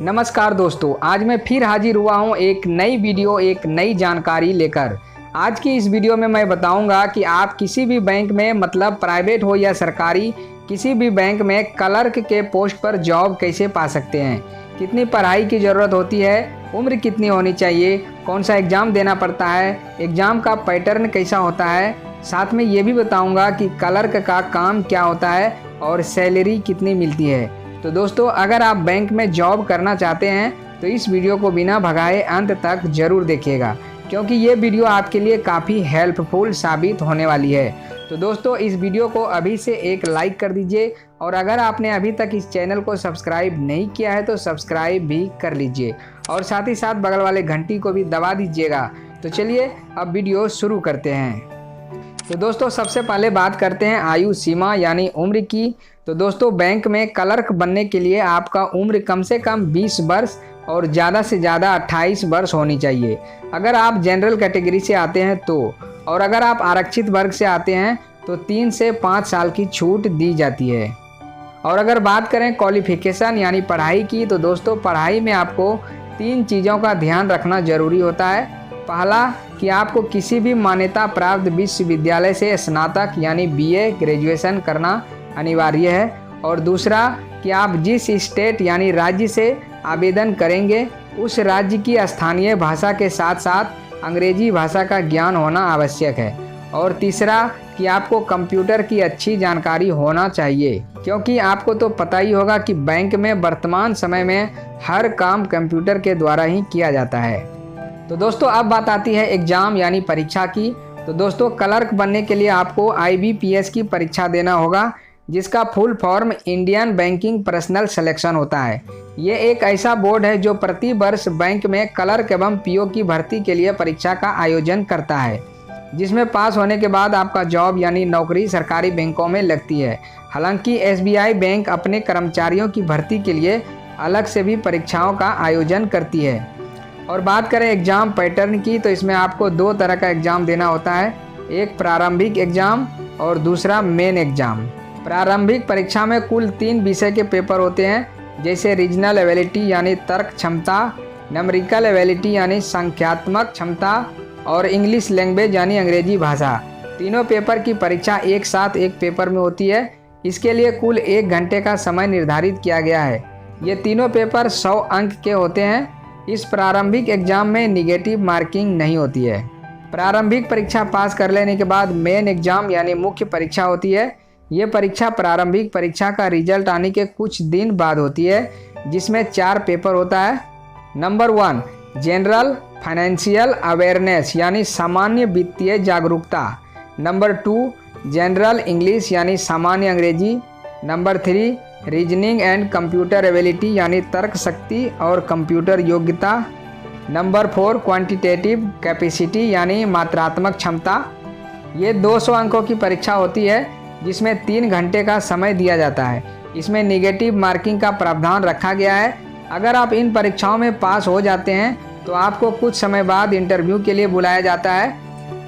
नमस्कार दोस्तों, आज मैं फिर हाजिर हुआ हूँ एक नई वीडियो, एक नई जानकारी लेकर। आज की इस वीडियो में मैं बताऊंगा कि आप किसी भी बैंक में, मतलब प्राइवेट हो या सरकारी, किसी भी बैंक में क्लर्क के पोस्ट पर जॉब कैसे पा सकते हैं, कितनी पढ़ाई की ज़रूरत होती है, उम्र कितनी होनी चाहिए, कौन सा एग्ज़ाम देना पड़ता है, एग्ज़ाम का पैटर्न कैसा होता है। साथ में ये भी बताऊंगा कि क्लर्क का काम क्या होता है और सैलरी कितनी मिलती है। तो दोस्तों, अगर आप बैंक में जॉब करना चाहते हैं तो इस वीडियो को बिना भगाए अंत तक ज़रूर देखिएगा, क्योंकि ये वीडियो आपके लिए काफ़ी हेल्पफुल साबित होने वाली है। तो दोस्तों, इस वीडियो को अभी से एक लाइक कर दीजिए और अगर आपने अभी तक इस चैनल को सब्सक्राइब नहीं किया है तो सब्सक्राइब भी कर लीजिए और साथ ही साथ बगल वाले घंटी को भी दबा दीजिएगा। तो चलिए अब वीडियो शुरू करते हैं। तो दोस्तों, सबसे पहले बात करते हैं आयु सीमा यानी उम्र की। तो दोस्तों, बैंक में क्लर्क बनने के लिए आपका उम्र कम से कम 20 वर्ष और ज़्यादा से ज़्यादा 28 वर्ष होनी चाहिए, अगर आप जनरल कैटेगरी से आते हैं तो। और अगर आप आरक्षित वर्ग से आते हैं तो 3 से 5 साल की छूट दी जाती है। और अगर बात करें क्वालिफिकेशन यानी पढ़ाई की, तो दोस्तों पढ़ाई में आपको 3 चीज़ों का ध्यान रखना ज़रूरी होता है। पहला कि आपको किसी भी मान्यता प्राप्त विश्वविद्यालय से स्नातक यानी बीए ग्रेजुएशन करना अनिवार्य है। और दूसरा कि आप जिस स्टेट यानी राज्य से आवेदन करेंगे उस राज्य की स्थानीय भाषा के साथ साथ अंग्रेजी भाषा का ज्ञान होना आवश्यक है। और तीसरा कि आपको कंप्यूटर की अच्छी जानकारी होना चाहिए, क्योंकि आपको तो पता ही होगा कि बैंक में वर्तमान समय में हर काम कंप्यूटर के द्वारा ही किया जाता है। तो दोस्तों, अब बात आती है एग्ज़ाम यानी परीक्षा की। तो दोस्तों, क्लर्क बनने के लिए आपको IBPS की परीक्षा देना होगा, जिसका full form Indian banking personal selection होता है। ये एक ऐसा बोर्ड है जो प्रति वर्ष बैंक में क्लर्क एवं PO की भर्ती के लिए परीक्षा का आयोजन करता है, जिसमें पास होने के बाद आपका जॉब यानी नौकरी सरकारी बैंकों में लगती है। हालांकि SBI बैंक अपने कर्मचारियों की भर्ती के लिए अलग से भी परीक्षाओं का आयोजन करती है। और बात करें एग्ज़ाम पैटर्न की, तो इसमें आपको 2 तरह का एग्ज़ाम देना होता है, एक प्रारंभिक एग्ज़ाम और दूसरा मेन एग्ज़ाम। प्रारंभिक परीक्षा में कुल 3 विषय के पेपर होते हैं, जैसे रीजनल एबिलिटी यानी तर्क क्षमता, न्यूमेरिकल एबिलिटी यानी संख्यात्मक क्षमता और इंग्लिश लैंग्वेज यानी अंग्रेजी भाषा। तीनों पेपर की परीक्षा एक साथ एक पेपर में होती है। इसके लिए कुल 1 घंटे का समय निर्धारित किया गया है। ये तीनों पेपर 100 अंक के होते हैं। इस प्रारंभिक एग्जाम में निगेटिव मार्किंग नहीं होती है। प्रारंभिक परीक्षा पास कर लेने के बाद मेन एग्जाम यानी मुख्य परीक्षा होती है। ये परीक्षा प्रारंभिक परीक्षा का रिजल्ट आने के कुछ दिन बाद होती है, जिसमें 4 पेपर होता है। नंबर 1 जनरल फाइनेंशियल अवेयरनेस यानी सामान्य वित्तीय जागरूकता। नंबर 2 जनरल इंग्लिश यानी सामान्य अंग्रेजी। Number 3 reasoning and computer ability यानी तर्क शक्ति और कंप्यूटर योग्यता। नंबर 4 क्वांटिटेटिव कैपेसिटी यानी मात्रात्मक क्षमता। ये 200 अंकों की परीक्षा होती है, जिसमें 3 घंटे का समय दिया जाता है। इसमें निगेटिव मार्किंग का प्रावधान रखा गया है। अगर आप इन परीक्षाओं में पास हो जाते हैं तो आपको कुछ समय बाद इंटरव्यू के लिए बुलाया जाता है,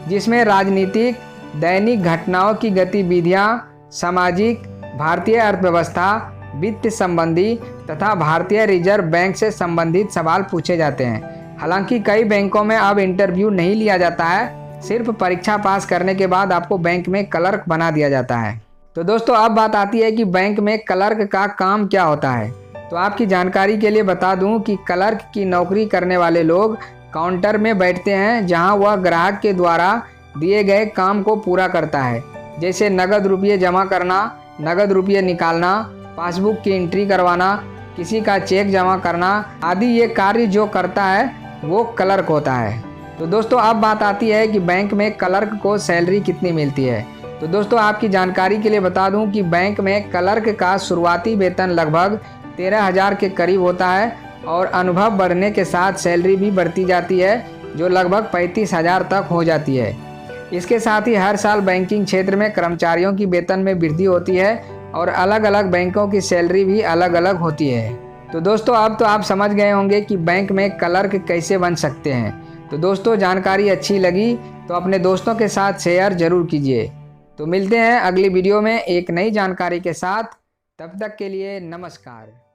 जिसमें राजनीतिक, दैनिक घटनाओं की गतिविधियाँ, सामाजिक, भारतीय अर्थव्यवस्था, वित्त संबंधी तथा भारतीय रिजर्व बैंक से संबंधित सवाल पूछे जाते हैं। हालांकि कई बैंकों में अब इंटरव्यू नहीं लिया जाता है, सिर्फ परीक्षा पास करने के बाद आपको बैंक में क्लर्क बना दिया जाता है। तो दोस्तों, अब बात आती है कि बैंक में क्लर्क का काम क्या होता है। तो आपकी जानकारी के लिए बता दूं कि क्लर्क की नौकरी करने वाले लोग काउंटर में बैठते हैं, जहां वह ग्राहक के द्वारा दिए गए काम को पूरा करता है, जैसे नगद रुपये जमा करना, नगद रुपये निकालना, पासबुक की एंट्री करवाना, किसी का चेक जमा करना आदि। ये कार्य जो करता है वो क्लर्क होता है। तो दोस्तों, अब बात आती है कि बैंक में क्लर्क को सैलरी कितनी मिलती है। तो दोस्तों, आपकी जानकारी के लिए बता दूं कि बैंक में क्लर्क का शुरुआती वेतन लगभग 13,000 के करीब होता है और अनुभव बढ़ने के साथ सैलरी भी बढ़ती जाती है, जो लगभग 35,000 तक हो जाती है। इसके साथ ही हर साल बैंकिंग क्षेत्र में कर्मचारियों की वेतन में वृद्धि होती है और अलग अलग बैंकों की सैलरी भी अलग अलग होती है। तो दोस्तों, अब तो आप समझ गए होंगे कि बैंक में क्लर्क कैसे बन सकते हैं। तो दोस्तों, जानकारी अच्छी लगी तो अपने दोस्तों के साथ शेयर जरूर कीजिए। तो मिलते हैं अगली वीडियो में एक नई जानकारी के साथ। तब तक के लिए नमस्कार।